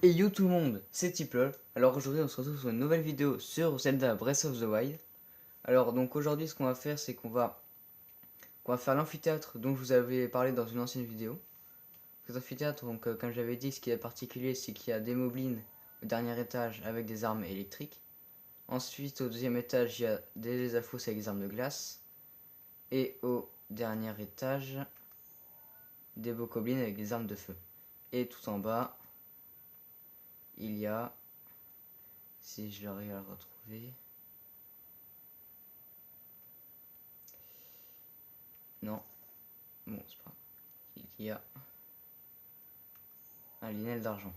Et yo tout le monde, c'est Tiplol. Alors aujourd'hui on se retrouve sur une nouvelle vidéo sur Zelda Breath of the Wild. Alors donc aujourd'hui ce qu'on va faire c'est qu'on va faire l'amphithéâtre dont je vous avais parlé dans une ancienne vidéo. Cet amphithéâtre, donc comme j'avais dit, ce qui est particulier c'est qu'il y a des moblins au dernier étage avec des armes électriques. Ensuite au deuxième étage il y a des alphos avec des armes de glace. Et au dernier étage des bokoblins avec des armes de feu. Et tout en bas il y a, si je l'arrive à le retrouver... Non, bon, c'est pas grave. Il y a un linel d'argent.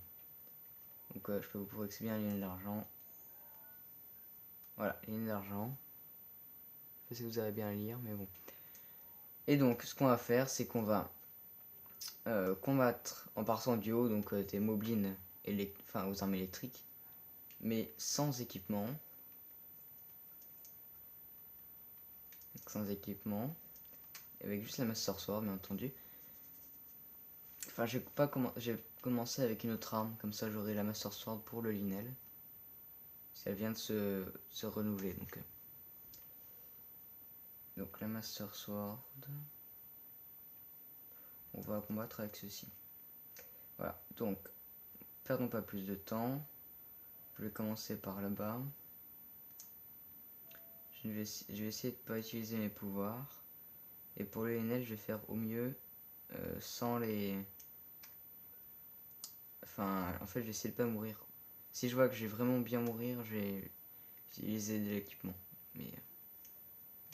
Donc je peux vous prouver que c'est bien un linel d'argent. Voilà, linel d'argent. Je sais pas si vous avez bien à lire, mais bon. Et donc, ce qu'on va faire, c'est qu'on va combattre en partant du haut, donc des moblins enfin, aux armes électriques, mais sans équipement. Donc, sans équipement. Avec juste la Master Sword, bien entendu. Enfin, j'ai commencé avec une autre arme, comme ça j'aurai la Master Sword pour le linel. Si elle vient de se renouveler, donc la Master Sword, on va combattre avec ceci. Voilà, donc perdons pas plus de temps. Je vais commencer par là-bas. Je vais essayer de pas utiliser mes pouvoirs. Et pour le linel, je vais faire au mieux sans les... Enfin, en fait, je vais essayer de pas mourir. Si je vois que je vais vraiment bien mourir, je vais utiliser de l'équipement. Mais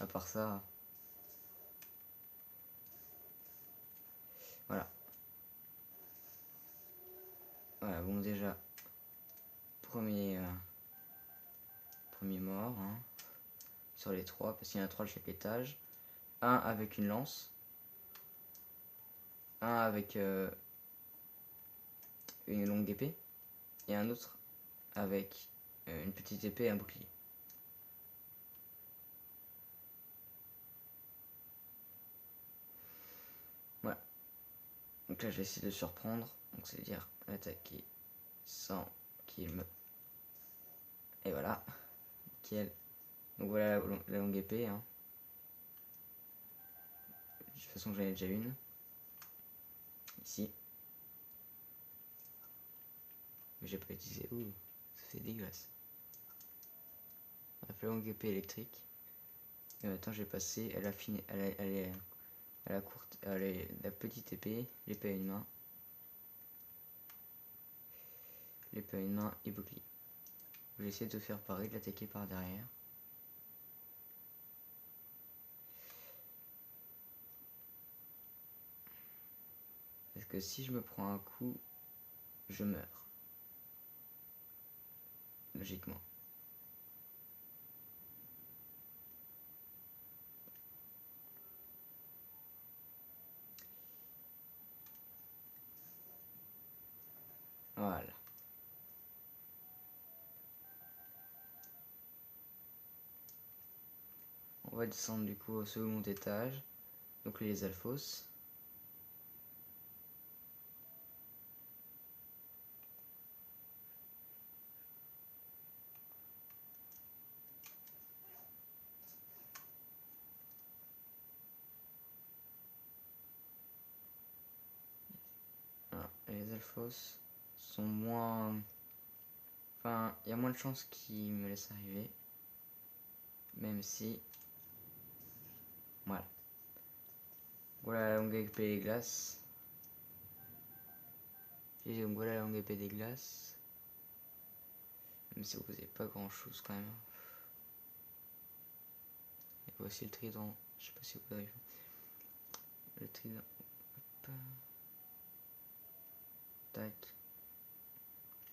à part ça... Voilà. Voilà, bon déjà, premier mort, hein, sur les trois, parce qu'il y en a trois de chaque étage. Un avec une lance. Un avec une longue épée. Et un autre avec une petite épée et un bouclier. Voilà. Donc là, je vais essayer de surprendre. Donc, c'est-à-dire attaquer sans qu'il me... Et voilà. Nickel. Donc voilà la longue épée. Hein. De toute façon, j'en ai déjà une. Ici. Mais j'ai pas utilisé. Ouh, ça fait dégueulasse. On a fait la longue épée électrique. Et maintenant, j'ai passé à la fine... à la courte... à la petite épée. L'épée à une main. L'épée à une main et bouclier. Je vais essayer de faire pareil, de l'attaquer par derrière. Parce que si je me prends un coup, je meurs. Logiquement. Voilà. On va descendre du coup au second étage. Donc les alphos. Voilà. Les alphos sont moins... Enfin, il y a moins de chances qu'ils me laissent arriver. Même si... Voilà. Voilà la longue épée des glaces. Et donc voilà la longue épée des glaces. Même si vous n'avez pas grand chose quand même. Et voici le trident. Je sais pas si vous avez vu. Le trident. Hop. Tac.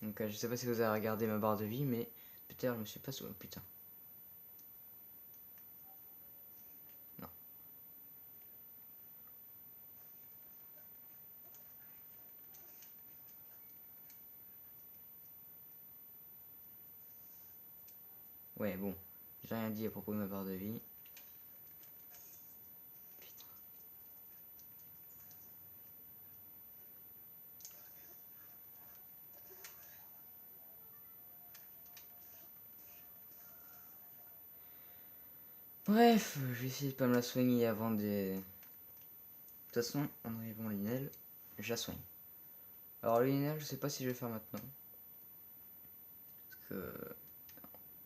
Donc je sais pas si vous avez regardé ma barre de vie, mais putain, je me suis pas souvent... Putain. Non. Ouais, bon. J'ai rien dit à propos de ma barre de vie. Putain. Bref, je vais essayer de pas me la soigner avant des... De toute façon, en arrivant l'inel, je la soigne. Alors l'inel, je sais pas si je vais le faire maintenant. Parce que,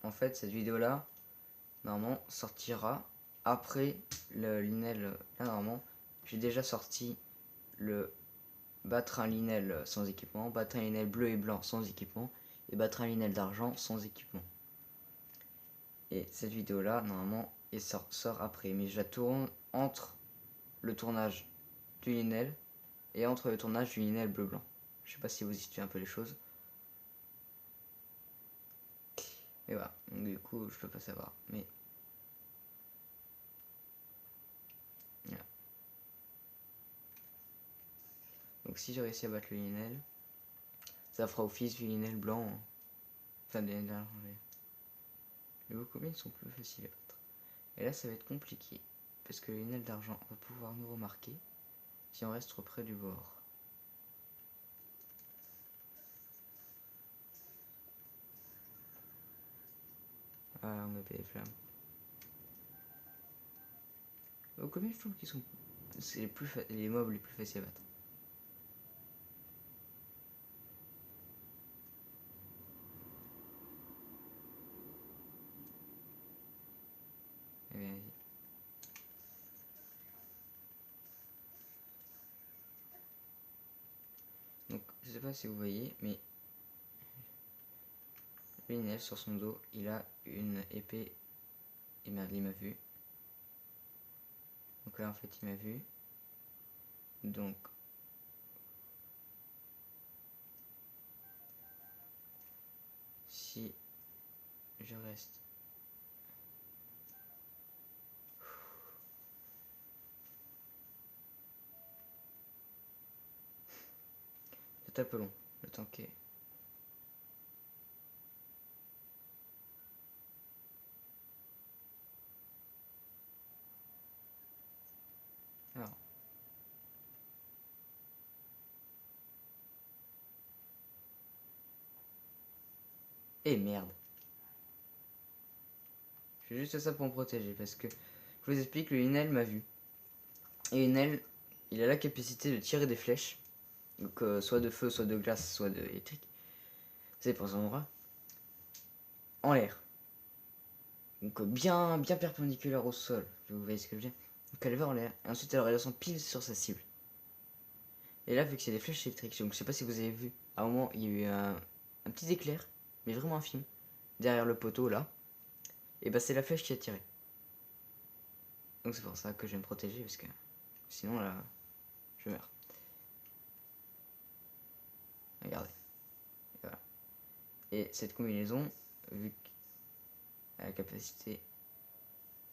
en fait, cette vidéo-là, normalement, sortira après l'inel. Là, normalement, j'ai déjà sorti le battre un linel sans équipement, battre un linel bleu et blanc sans équipement, et battre un linel d'argent sans équipement. Et cette vidéo là, normalement, elle sort après, mais je la tourne entre le tournage du linel et entre le tournage du linel bleu-blanc. Je sais pas si vous situez un peu les choses. Et voilà, donc du coup, je peux pas savoir, mais... Voilà. Donc si j'ai réussi à battre le linel, ça fera office du linel blanc, hein. Enfin des linels argent. Les bocobines sont plus faciles à battre. Et là, ça va être compliqué, parce que le linel d'argent va pouvoir nous remarquer si on reste trop près du bord. Ah, on a fait les flammes. Les bocobines, je trouve qu'ils sont... C'est les mobs les plus faciles à battre. Allez, vas-y. Donc, je sais pas si vous voyez, mais Linel sur son dos, il a une épée. Et merde, il m'a vu. Donc là, en fait, il m'a vu. Donc, si je reste... C'est un peu long, le tanker. Alors. Et merde. Je fais juste ça pour me protéger parce que je vous explique, le Linel m'a vu. Et Linel, il a la capacité de tirer des flèches. Donc soit de feu, soit de glace, soit de électrique. C'est pour son endroit. En l'air. Donc bien perpendiculaire au sol. Vous voyez ce que je veux dire. Donc elle va en l'air. Et ensuite elle redescend pile sur sa cible. Et là, vu que c'est des flèches électriques, donc je sais pas si vous avez vu, à un moment il y a eu un petit éclair, mais vraiment infime, derrière le poteau là. Et bah c'est la flèche qui a tiré. Donc c'est pour ça que je vais me protéger parce que sinon là, je meurs. Regardez. Et voilà. Et cette combinaison, vu qu'elle a la capacité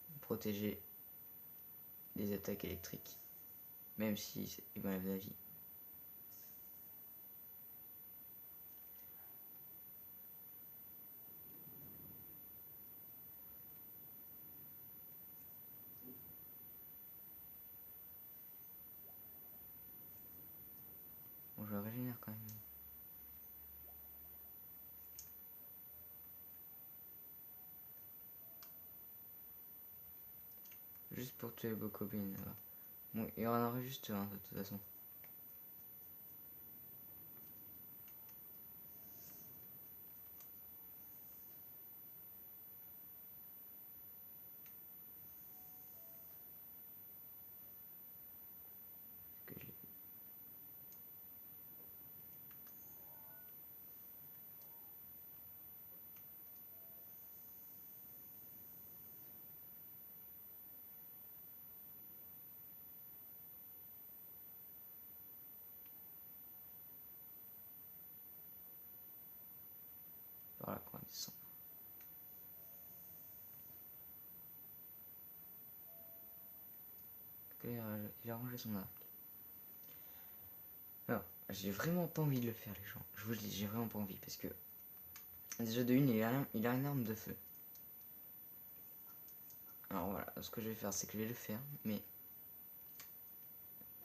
de protéger des attaques électriques, même si il m'enlève la vie. Bon, je le régénère quand même. Juste pour tuer le Bokobin. Bon, il y en aura juste un de toute façon. Par là qu'on descend. Il a rangé son arc. Alors, j'ai vraiment pas envie de le faire, les gens. Je vous le dis, j'ai vraiment pas envie parce que déjà de une, il a une arme de feu. Alors voilà, ce que je vais faire, c'est que je vais le faire, mais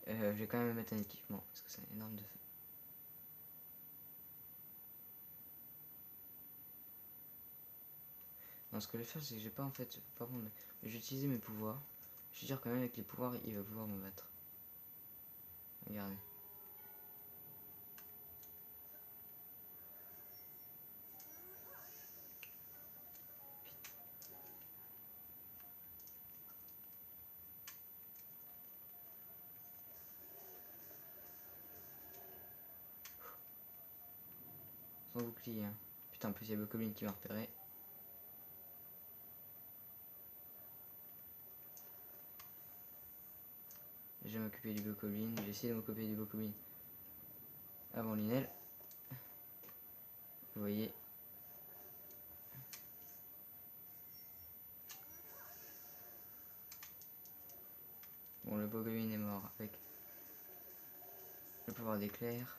je vais quand même mettre un équipement parce que c'est une arme de feu. Non, ce que je vais faire, c'est que j'ai pas en fait, par contre, je vais utiliser mes pouvoirs. Je suis sûr quand même avec les pouvoirs, il va pouvoir me battre. Regardez. Sans bouclier, hein. Putain, en plus il y a Bokoblin qui m'a repéré. Je vais m'occuper du Bokoblin. J'ai essayé de m'occuper du Bokoblin avant Linel. Vous voyez. Bon, le Bokoblin est mort avec le pouvoir d'éclair.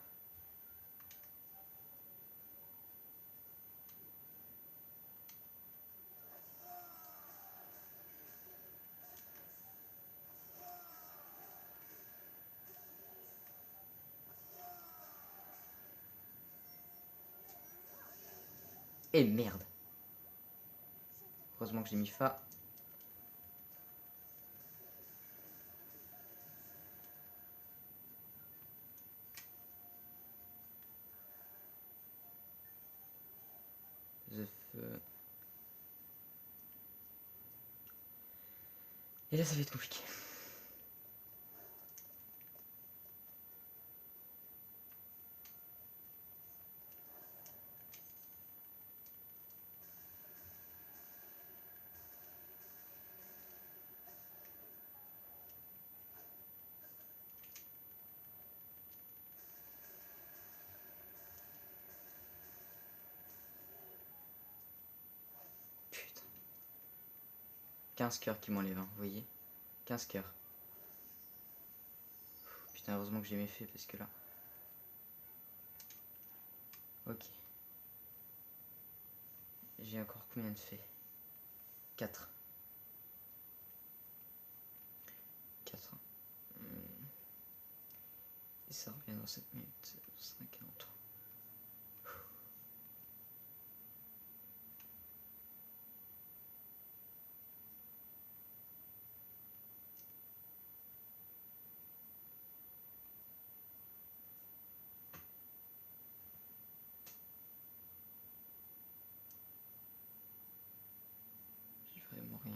Et merde. Heureusement que j'ai mis Fa. The feu. Et là, ça va être compliqué. Putain. 15 cœurs qui m'enlèvent, hein, vous voyez. 15 cœurs. Putain, heureusement que j'ai mes faits parce que là. Ok. J'ai encore combien de faits? 4. 4. Et ça revient dans 7 minutes. 53. J'ai vraiment rien.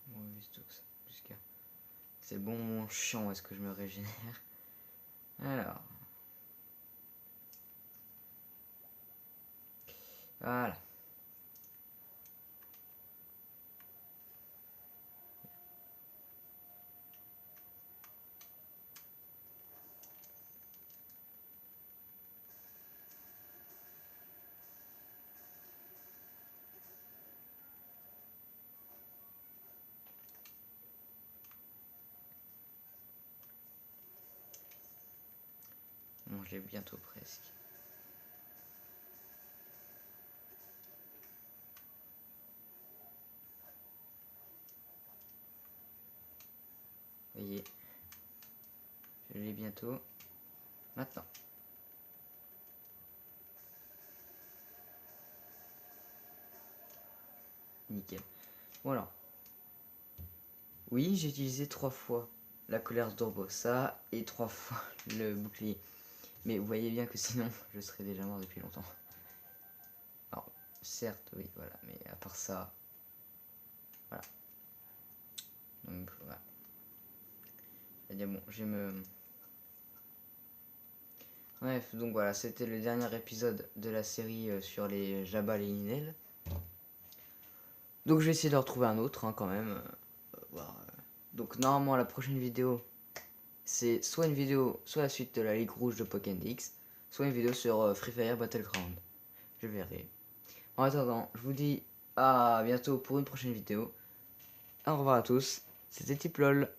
Bon, juste tout ça. Jusqu'à. C'est le bon moment chiant, est-ce que je me régénère? Alors. Voilà. Bon, je l'ai bientôt presque. Vous voyez. Je l'ai bientôt. Maintenant. Nickel. Voilà. Oui, j'ai utilisé 3 fois la colère d'Urbosa et 3 fois le bouclier. Mais vous voyez bien que sinon, je serais déjà mort depuis longtemps. Alors, certes, oui, voilà, mais à part ça, voilà. Donc, voilà. C'est-à-dire, bon, je vais me... Bref, donc voilà, c'était le dernier épisode de la série sur les Jabal et Ninel. Donc, je vais essayer de retrouver un autre, hein, quand même. Voir, Donc, normalement, la prochaine vidéo, c'est soit une vidéo, soit la suite de la Ligue Rouge de Pokémon X, soit une vidéo sur Free Fire Battleground. Je verrai. En attendant, je vous dis à bientôt pour une prochaine vidéo. Au revoir à tous, c'était Tiplol.